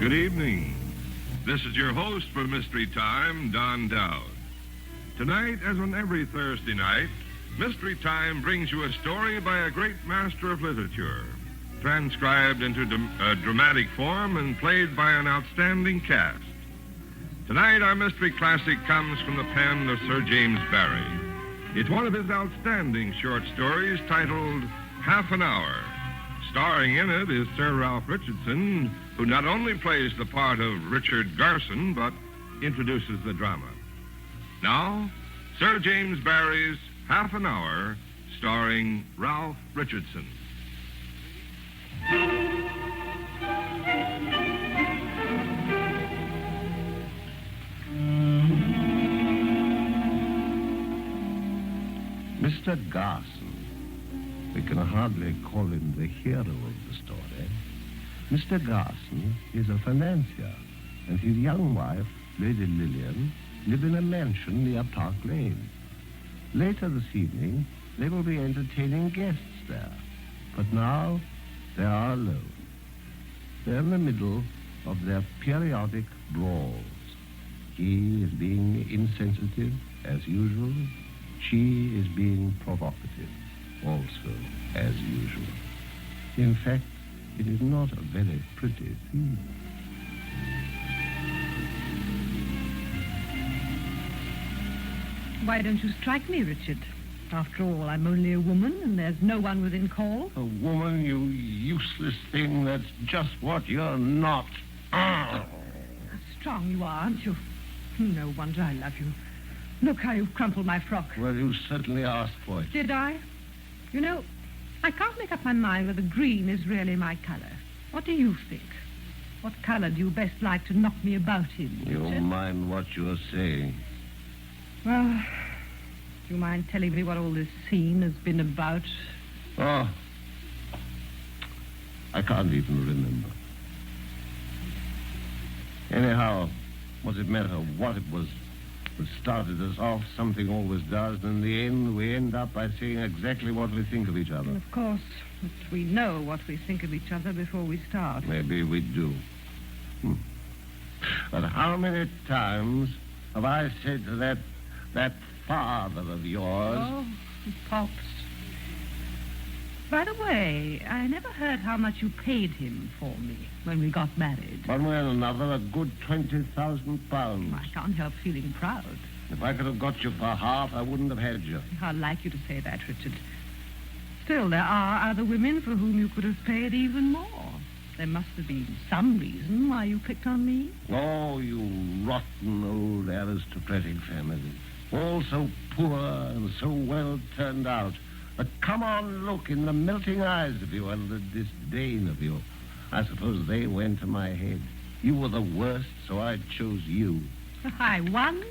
Good evening. This is your host for Mystery Time, Don Dowd. Tonight, as on every Thursday night, Mystery Time brings you a story by a great master of literature, transcribed into dramatic form and played by an outstanding cast. Tonight, our mystery classic comes from the pen of Sir James Barrie. It's one of his outstanding short stories titled Half an Hour. Starring in it is Sir Ralph Richardson, who not only plays the part of Richard Garson, but introduces the drama. Now, Sir James Barrie's Half an Hour, starring Ralph Richardson. Mr. Garson. We can hardly call him the hero of the story. Mr. Garson is a financier, and his young wife, Lady Lillian, live in a mansion near Park Lane. Later this evening, they will be entertaining guests there. But now, they are alone. They're in the middle of their periodic brawls. He is being insensitive, as usual. She is being provocative, also as usual. In fact, it is not a very pretty scene. Why don't you strike me, Richard? After all, I'm only a woman, and there's no one within call. A woman, you useless thing, that's just what you're not. How strong you are, aren't you? No wonder I love you. Look how you've crumpled my frock. Well, you certainly asked for it. Did I? You know, I can't make up my mind whether green is really my colour. What do you think? What colour do you best like to knock me about in, You Richard? mind what you're saying. Well, do you mind telling me what all this scene has been about? Oh, I can't even remember. Anyhow, what's it matter what it was that started us off? Something always does, and in the end, we end up by saying exactly what we think of each other. Of course, but we know what we think of each other before we start. Maybe we do. But how many times have I said to that father of yours... Oh, Pops. By the way, I never heard how much you paid him for me when we got married. One way or another, a good £20,000. I can't help feeling proud. If I could have got you for half, I wouldn't have had you. I'd like you to say that, Richard. Still, there are other women for whom you could have paid even more. There must have been some reason why you picked on me. Oh, you rotten old aristocratic family. All so poor and so well turned out. But come on, look in the melting eyes of you and the disdain of you. I suppose they went to my head. You were the worst, so I chose you. I won.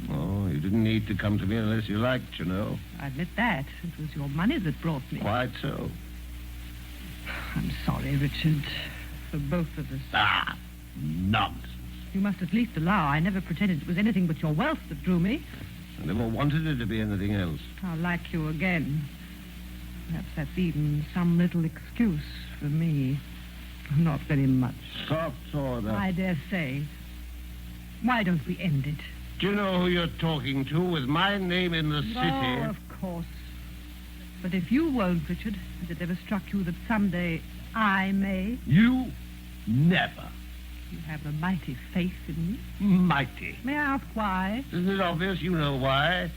Oh, you didn't need to come to me unless you liked, you know. I admit that. It was your money that brought me. Quite so. I'm sorry, Richard, for both of us. Ah, nonsense. You must at least allow I never pretended it was anything but your wealth that drew me. I never wanted it to be anything else. I'll like you again. Perhaps that's even some little excuse for me. Not very much. Soft order. I dare say. Why don't we end it? Do you know who you're talking to with my name in the city? Oh, of course. But if you won't, Richard, has it ever struck you that someday I may? You? Never. You have a mighty faith in me. Mighty. May I ask why? Isn't it obvious? You know why.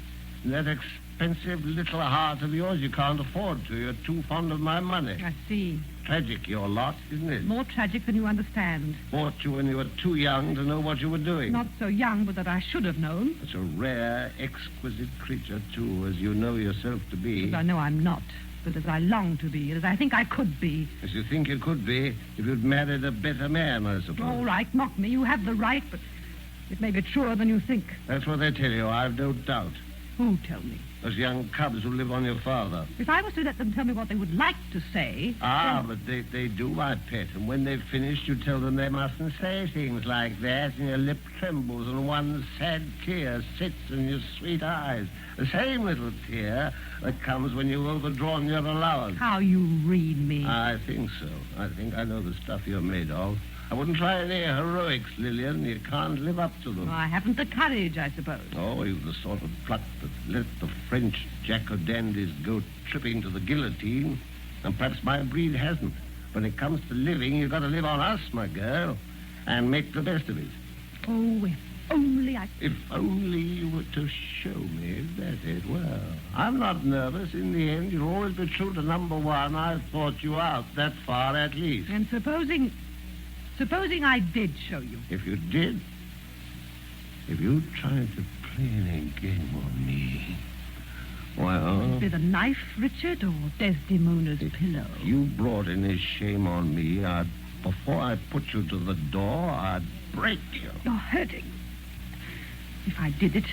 That expensive little heart of yours, you can't afford to. You're too fond of my money. I see. Tragic, your lot, isn't it? More tragic than you understand. Bought you when you were too young to know what you were doing. Not so young, but that I should have known. It's a rare, exquisite creature, too, as you know yourself to be. As I know I'm not, but as I long to be, as I think I could be. As you think you could be if you'd married a better man, I suppose. All right, mock me. You have the right, but it may be truer than you think. That's what they tell you, I've no doubt. Who tell me? Those young cubs who live on your father. If I was to let them tell me what they would like to say... Ah, but they do, my pet. And when they've finished, you tell them they mustn't say things like that, and your lip trembles, and one sad tear sits in your sweet eyes. The same little tear that comes when you've overdrawn your allowance. How you read me. I think so. I think I know the stuff you're made of. I wouldn't try any heroics, Lillian. You can't live up to them. Well, I haven't the courage, I suppose. Oh, you've the sort of pluck that let the French jack-o'-dandies go tripping to the guillotine, and perhaps my breed hasn't. When it comes to living, you've got to live on us, my girl, and make the best of it. Oh, if only I... If only you were to show me that it well. I'm not nervous. In the end, you'll always be true to number one. I've thought you out that far, at least. And supposing I did show you. If you did, if you tried to play any game on me, well... With a knife, Richard, or Desdemona's pillow? If you brought any shame on me, before I put you to the door, I'd break you. You're hurting. If I did it,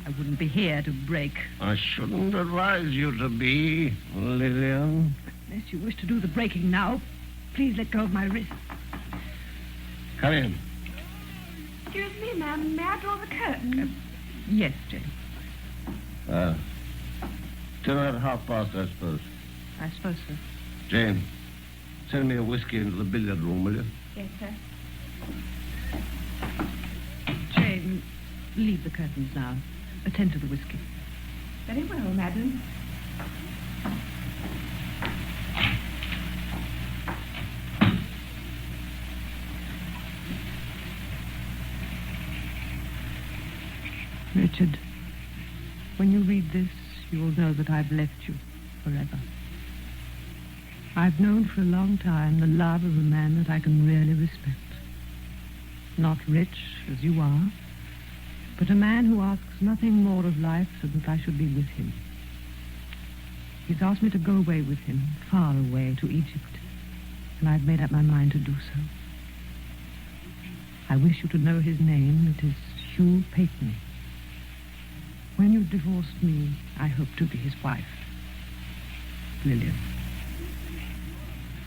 I wouldn't be here to break. I shouldn't advise you to be, Lillian. Unless you wish to do the breaking now, please let go of my wrist. Come in. Excuse me, ma'am. May I draw the curtain? Yes, Jane. Tonight at p:30, I suppose. I suppose so. Jane, send me a whiskey into the billiard room, will you? Yes, sir. Jane, leave the curtains now. Attend to the whiskey. Very well, madam. Richard, when you read this, you will know that I've left you forever. I've known for a long time the love of a man that I can really respect. Not rich, as you are, but a man who asks nothing more of life than that I should be with him. He's asked me to go away with him, far away, to Egypt, and I've made up my mind to do so. I wish you to know his name. It is Hugh Peyton. When you've divorced me, I hope to be his wife. Lillian.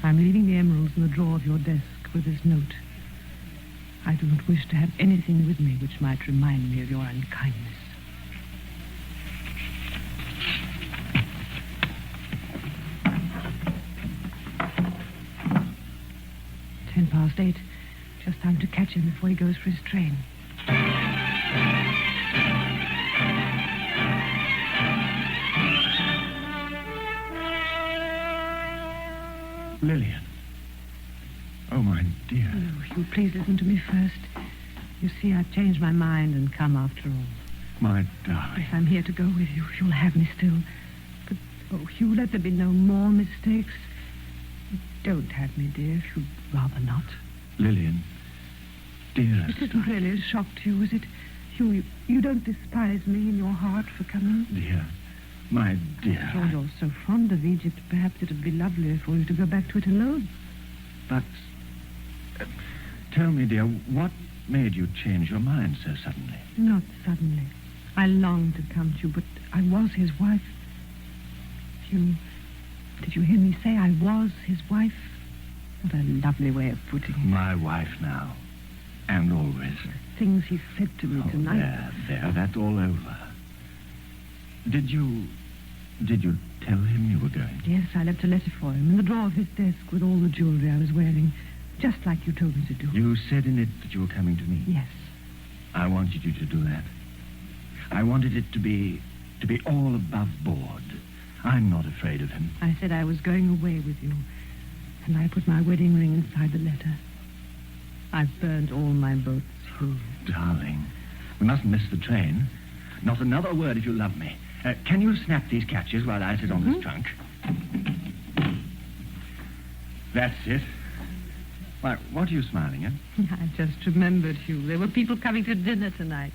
I'm leaving the emeralds in the drawer of your desk with this note. I do not wish to have anything with me which might remind me of your unkindness. Ten past 8. Just time to catch him before he goes for his train. Lillian. Oh, my dear. Oh, Hugh, please listen to me first. You see, I've changed my mind and come after all. My darling. If I'm here to go with you, you'll have me still. But, oh, Hugh, let there be no more mistakes. Don't have me, dear, if you'd rather not. Lillian. Dearest. It isn't really a shock to you, is it? Hugh, you don't despise me in your heart for coming? Dear. My dear. Oh, you're so fond of Egypt. Perhaps it'd be lovely for you to go back to it alone. But... tell me, dear, what made you change your mind so suddenly? Not suddenly. I longed to come to you, but I was his wife. Hugh, did you hear me say I was his wife? What a lovely way of putting it. My wife now. And always. Things he said to me tonight. There, that's all over. Did you tell him you were going? Yes, I left a letter for him in the drawer of his desk with all the jewelry I was wearing, just like you told me to do. You said in it that you were coming to me? Yes. I wanted you to do that. I wanted it to be all above board. I'm not afraid of him. I said I was going away with you, and I put my wedding ring inside the letter. I've burned all my boats, Hugh. Darling, we mustn't miss the train. Not another word if you love me. Can you snap these catches while I sit on this trunk? That's it. Why, what are you smiling at? I just remembered, Hugh. There were people coming to dinner tonight.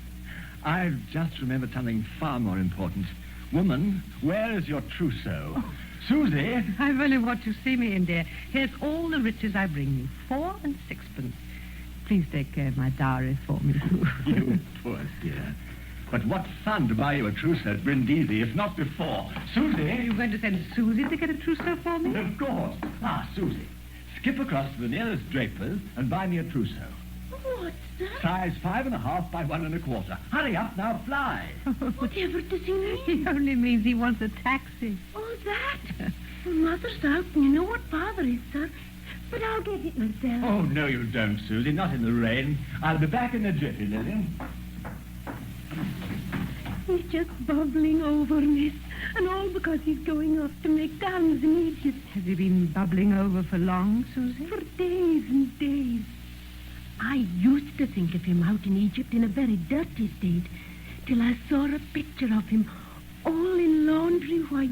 I've just remembered something far more important. Woman, where is your trousseau? Oh. Susie! I've only what you see me in, dear. Here's all the riches I bring you. 4 and 6 pence. Please take care of my dowry for me, Hugh. You poor dear. But what fun to buy you a trousseau at Brindisi, if not before. Susie! Are you going to send Susie to get a trousseau for me? Of course. Susie, skip across to the nearest draper's and buy me a trousseau. What's that? Size 5.5 by 1 1/4. Hurry up, now fly. Whatever does he mean? He only means he wants a taxi. Oh, that? Well, Mother's out, and you know what Father is, sir. But I'll get it myself. Oh, no, you don't, Susie. Not in the rain. I'll be back in a jiffy, Lillian. He's just bubbling over, miss. And all because he's going off to make gowns in Egypt. Has he been bubbling over for long, Susie? For days and days. I used to think of him out in Egypt in a very dirty state, till I saw a picture of him all in laundry white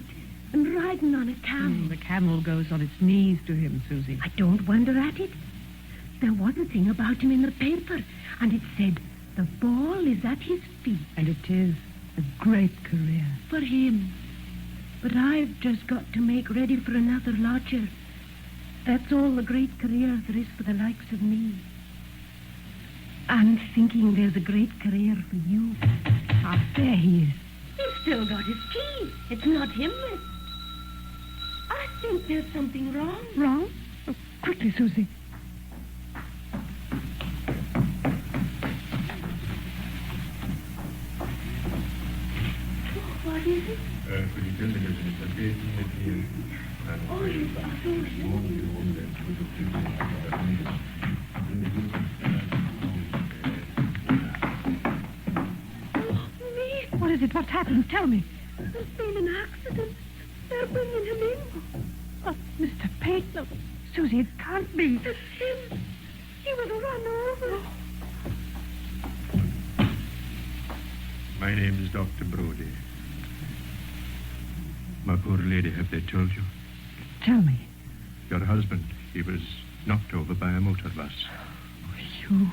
and riding on a camel. The camel goes on its knees to him, Susie. I don't wonder at it. There was a thing about him in the paper, and it said, the ball is at his feet. And it is a great career. For him. But I've just got to make ready for another lodger. That's all the great career there is for the likes of me. I'm thinking there's a great career for you. Ah, there he is. He's still got his key. It's not him, miss. I think there's something wrong. Wrong? Oh, quickly, Susie. What is it? Could you tell me there's Mr. Payton is here? Oh, you are so What is it? What's happened? Tell me. There's been an accident. They're bringing him in. Oh, Mr. Payton. Oh, Susie, it can't be. It's him. He was run over. My name is Dr. Brody. My poor lady, have they told you? Tell me. Your husband, he was knocked over by a motor bus. You...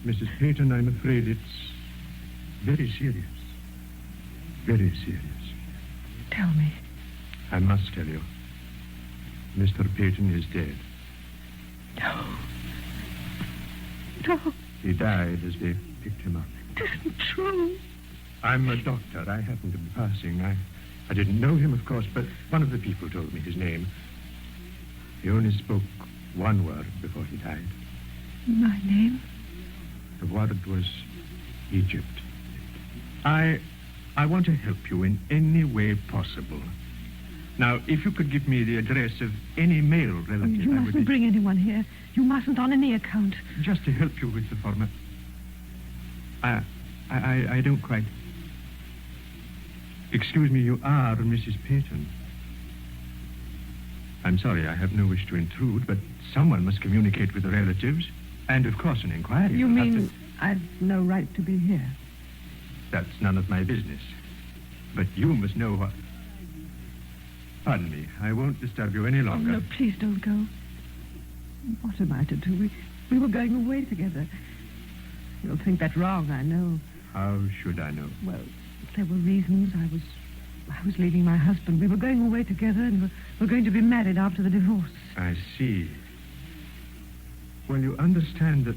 Mrs. Payton, I'm afraid it's very serious. Very serious. Tell me. I must tell you. Mr. Payton is dead. No. No, He died as they picked him up. it isn't true. I'm a doctor. I happened to be passing. I didn't know him, of course, but one of the people told me his name. He only spoke one word before he died. My name? The word was Egypt. I want to help you in any way possible. Now, if you could give me the address of any male relative, You I would mustn't bring anyone here. You mustn't on any account. just to help you with the format. I don't quite... Excuse me, you are Mrs. Payton. I'm sorry, I have no wish to intrude, but someone must communicate with the relatives, and of course an inquiry. You will have mean to- I've no right to be here? That's none of my business. But you must know what... Pardon me, I won't disturb you any Oh, longer. no, please don't go. What am I to do? We were going away together. You'll think that wrong, I know. How should I know? Well, there were reasons. I was leaving my husband. We were going away together and we're going to be married after the divorce. I see. Well, you understand that...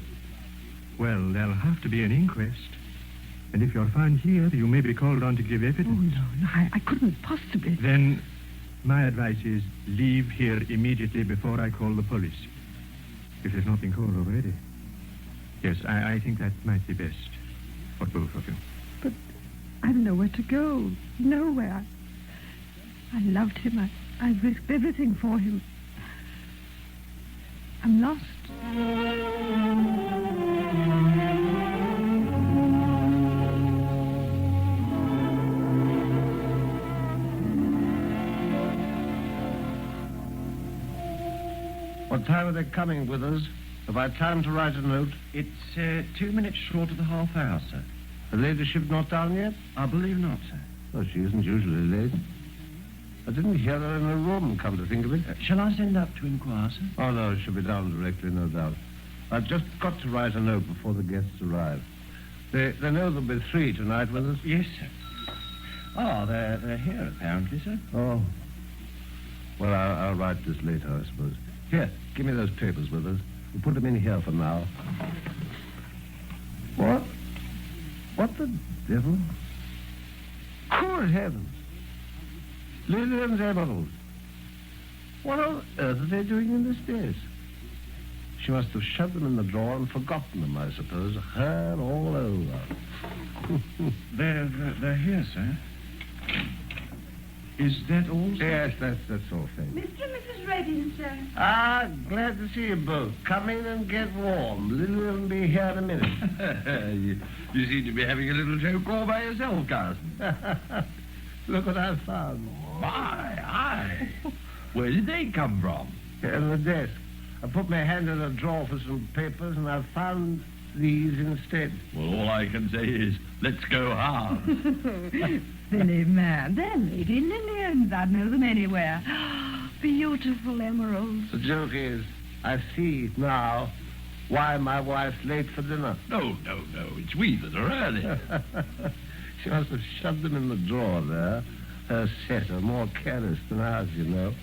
Well, there'll have to be an inquest. And if you're found here, you may be called on to give Oh, evidence. no, I couldn't possibly. Then my advice is leave here immediately before I call the police. If there's not been called already. Yes, I think that might be best for both of you. But I've nowhere to go. Nowhere. I loved him. I risked everything for him. I'm lost. What time are they coming with us? Have I time to write a note? It's 2 minutes short of the half hour, sir. Her ladyship not down yet? I believe not, sir. Oh, she isn't usually late. I didn't hear her in her room, come to think of it. Shall I send up to inquire, sir? Oh, no, she'll be down directly, no doubt. I've just got to write a note before the guests arrive. They know there'll be 3 tonight with us. Yes, sir. Oh, they're here, apparently, sir. Oh. Well, I'll write this later, I suppose. Here, give me those papers with us. We'll put them in here for now. What? What the devil? Good heavens. Lillian's emeralds. What on earth are they doing in this place? She must have shoved them in the drawer and forgotten them, I suppose. Her all over. They're here, sir. Is that all, sir? Yes, that's all, thank you. Mr. and Mrs. Redding, sir. Glad to see you both. Come in and get warm. Lily will be here in a minute. You seem to be having a little joke all by yourself, Carson. Look what I found. My eye. Where did they come from? Here on the desk. I put my hand in a drawer for some papers, and I found these instead. Well, all I can say is, let's go hard. Silly man. They're Lady Lillian's. I'd know them anywhere. Beautiful emeralds. The joke is, I see now why my wife's late for dinner. No. It's we that are early. She must have shoved them in the drawer there. Her setter, more careless than ours, you know.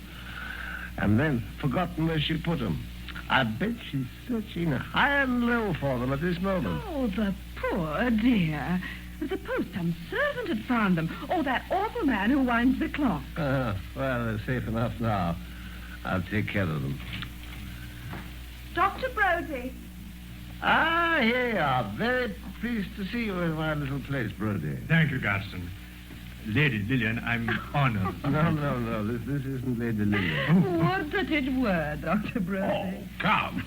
And then forgotten where she put them. I bet she's searching high and low for them at this moment. Oh, the poor dear. Suppose some servant had found them, or that awful man who winds the clock. Well, they're safe enough now. I'll take care of them. Dr. Brody. Here you are. Very pleased to see you in my little place, Brody. Thank you, Garston. Lady Lillian, I'm honored. No. This isn't Lady Lillian. Would that it were, Dr. Brody. Come.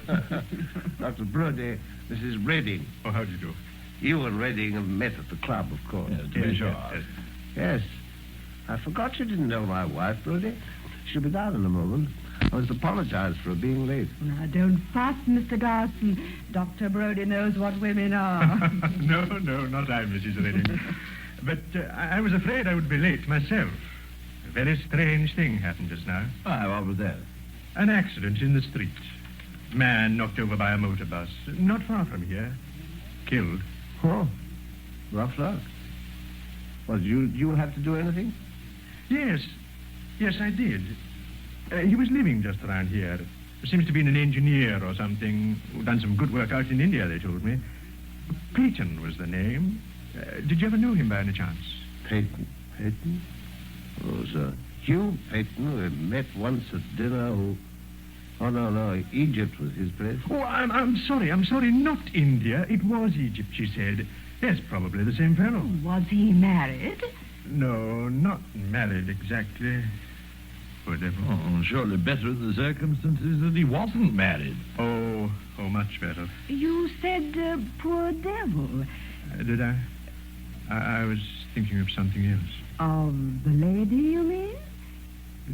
Dr. Brody, this is Redding. Oh, how do you do? You and Redding have met at the club, of course. Yes, to be sure. Yes. I forgot you didn't know my wife, Brody. She'll be down in a moment. I must apologize for her being late. Now, don't fuss, Mr. Garson. Dr. Brody knows what women are. No, not I, Mrs. Redding. But I was afraid I would be late myself. A very strange thing happened just now. Why, what was that? An accident in the street. Man knocked over by a motor bus, not far from here. Killed. Oh, rough luck. Well, did you have to do anything? Yes, I did. He was living just around here. Seems to be an engineer or something. Done some good work out in India, they told me. Peyton was the name. Did you ever know him by any chance? Peyton? Oh, sir. Hugh Peyton, we met once at dinner. Oh, no, Egypt was his place. Oh, I'm sorry, not India. It was Egypt, she said. Yes, probably the same fellow. Was he married? No, not married exactly. Poor devil. Oh, surely better in the circumstances that he wasn't married. Oh, much better. You said poor devil. Did I? I was thinking of something else. Of the lady, you mean?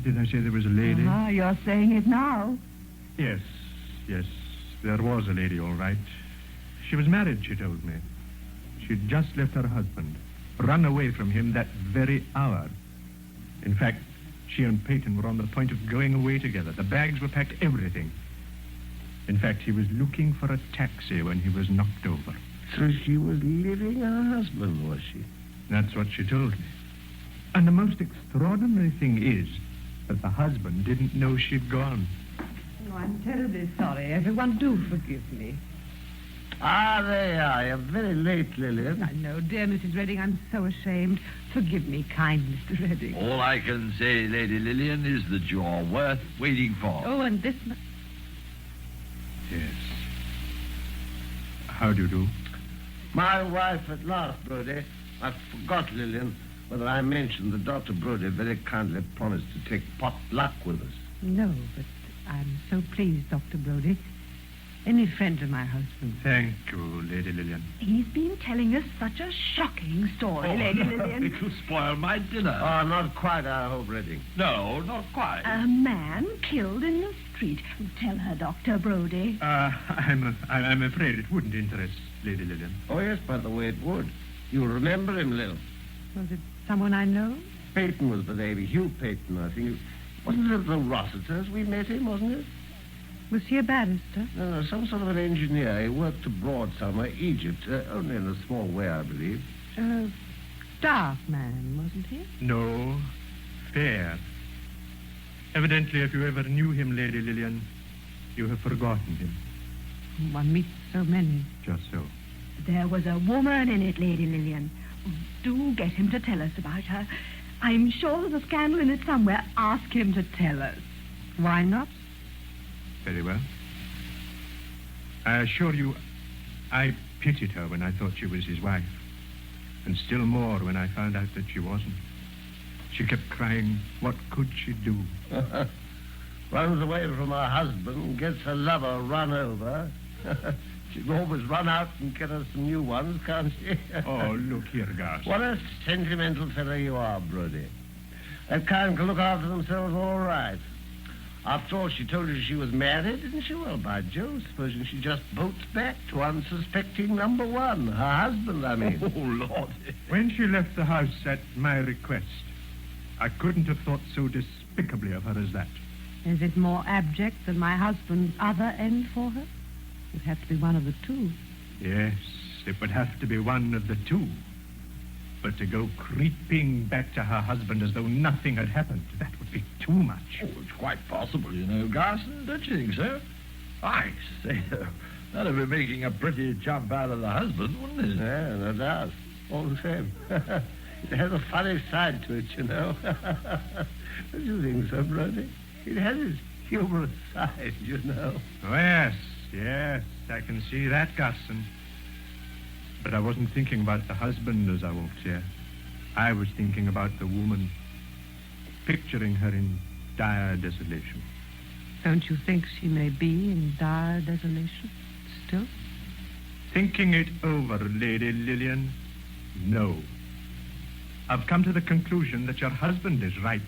Did I say there was a lady? You're saying it now. Yes. There was a lady, all right. She was married, she told me. She'd just left her husband, run away from him that very hour. In fact, she and Peyton were on the point of going away together. The bags were packed, everything. In fact, he was looking for a taxi when he was knocked over. So she was leaving her husband, was she? That's what she told me. And the most extraordinary thing is that the husband didn't know she'd gone. Oh, I'm terribly sorry. Everyone do forgive me. There you are. You're very late, Lillian. I know, dear Mrs. Redding, I'm so ashamed. Forgive me, kind Mr. Redding. All I can say, Lady Lillian, is that you're worth waiting for. Oh, and this... Yes. How do you do? My wife at last, Brody. I forgot, Lillian, whether I mentioned that Dr. Brody very kindly promised to take pot luck with us. No, but I'm so pleased, Dr. Brody. Any friend of my husband. Thank you, Lady Lillian. He's been telling us such a shocking story, Lady Lillian. It'll spoil my dinner. Oh, not quite, I hope, Redding. No, not quite. A man killed in the street. Tell her, Dr. Brody. I'm afraid it wouldn't interest Lady Lillian. Oh, yes, by the way, it would. You remember him, Lil? Was it someone I know? Peyton was the name. Hugh Peyton, I think. Wasn't it the Rossiters we met him, wasn't it? Was he a barrister? No, some sort of an engineer. He worked abroad somewhere, Egypt. Only in a small way, I believe. Staff man, wasn't he? No, fair. Evidently, if you ever knew him, Lady Lillian, you have forgotten him. One meets so many. Just so. There was a woman in it, Lady Lillian. Do get him to tell us about her. I'm sure there's a scandal in it somewhere. Ask him to tell us. Why not? Very well. I assure you, I pitied her when I thought she was his wife. And still more when I found out that she wasn't. She kept crying. What could she do? Runs away from her husband, gets her lover run over. She can always run out and get us some new ones, can't she? Oh, look here, Gus. What a sentimental fellow you are, Brody. That kind can look after themselves all right. After all, she told you she was married, didn't she? Well, by Jove, supposing she just boats back to unsuspecting number one. Her husband, I mean. Oh, Lord. When she left the house at my request, I couldn't have thought so despicably of her as that. Is it more abject than my husband's other end for her? It would have to be one of the two. Yes, it would have to be one of the two. But to go creeping back to her husband as though nothing had happened, that would be too much. Oh, it's quite possible, you know, Garson. Don't you think so? I say, that'd be making a pretty jump out of the husband, wouldn't it? Yeah, no doubt. All the same. It has a funny side to it, you know. Don't you think so, Brody? It has its humorous side, you know. Oh, yes, I can see that, Garson. But I wasn't thinking about the husband as I walked here. I was thinking about the woman, picturing her in dire desolation. Don't you think she may be in dire desolation still? Thinking it over, Lady Lillian, no. I've come to the conclusion that your husband is right,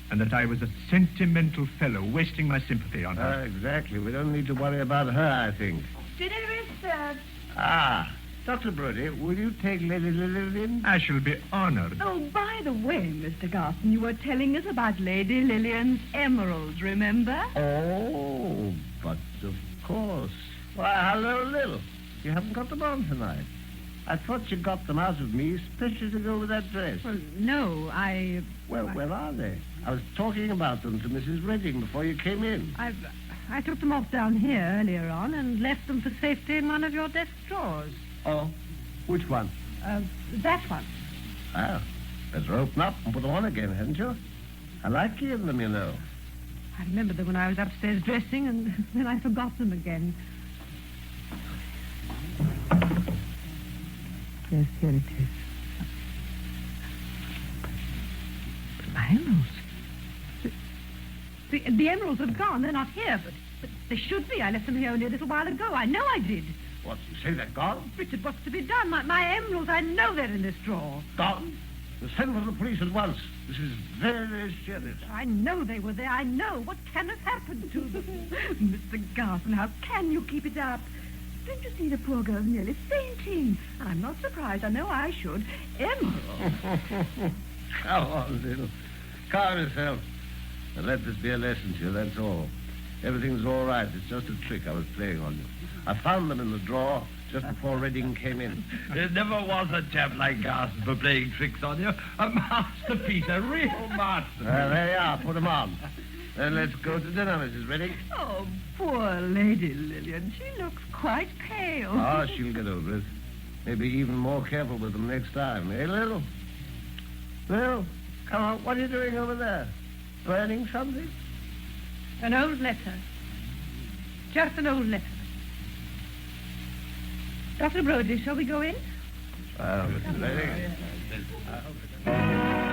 and that I was a sentimental fellow wasting my sympathy on her. Exactly. We don't need to worry about her, I think. Dinner is served. Ah, Dr. Brody, will you take Lady Lillian? I shall be honored. Oh, by the way, Mr. Garson, you were telling us about Lady Lillian's emeralds, remember? Oh, but of course. Why, hello, Lil. You haven't got them on tonight. I thought you got them out of me, especially to go with that dress. Well, no, Well, where are they? I was talking about them to Mrs. Redding before you came in. I took them off down here earlier on and left them for safety in one of your desk drawers. Oh, which one? That one. Well, better open up and put them on again, hadn't you? I like you in them, you know. I remembered them when I was upstairs dressing, and then I forgot them again. Yes, here it is. But my emeralds. The emeralds have gone. They're not here, but they should be. I left them here only a little while ago. I know I did. What, you say they're gone? Richard, what's to be done? My emeralds, I know they're in this drawer. Gone? Well, send for the police at once. This is very, very serious. I know they were there. I know. What can have happened to them? Mr. Garson, how can you keep it up? Don't you see the poor girl's nearly fainting? I'm not surprised. I know I should. Emerald. Come on, Lil. Calm yourself. And let this be a lesson to you, that's all. Everything's all right. It's just a trick I was playing on you. I found them in the drawer just before Redding came in. There never was a chap like Garson for playing tricks on you. A masterpiece, a real masterpiece. Well, there you are. Put them on. Then let's go to dinner, Mrs. Redding. Oh, poor Lady Lillian. She looks quite pale. Oh, she'll get over it. Maybe even more careful with them next time. Eh, Lil? Lil, come on. What are you doing over there? Burning something? An old letter. Just an old letter. Dr. Brody, shall we go in? Well, Mrs. Redding.